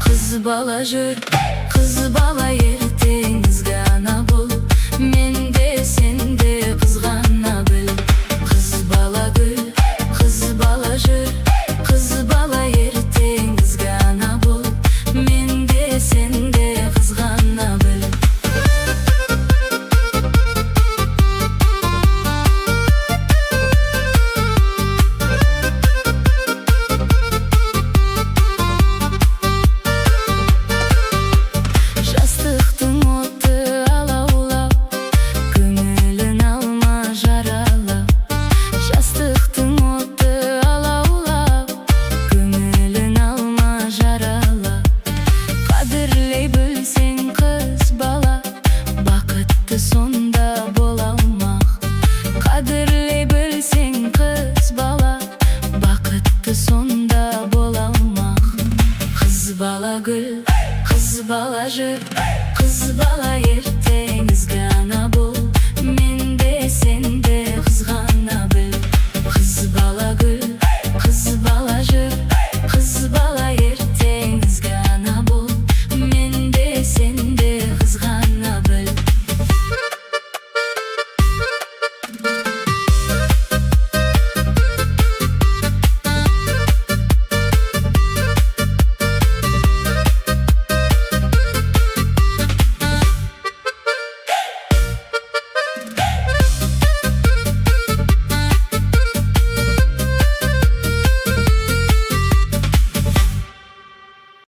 Kız bala jür, kız bala ертеңізгі ана бол. Мен де сен де қызғана біл. Kız bala gül, kız bala jür, kız bala ертеңізгі ана бол. Мен де сен де қызғана біл. Жастықтың оты алаулап, көңілін алма жаралап. Жастықтың оты алаулап, көңілін алма жаралап. Қадірлей білсең қыз бала, бақытты сонда бола алмақ. Қадірлей білсең қыз бала, бақытты сонда бола алмақ. Kız bala gül, kız bala jür, kız bala ертеңізгі ана бол.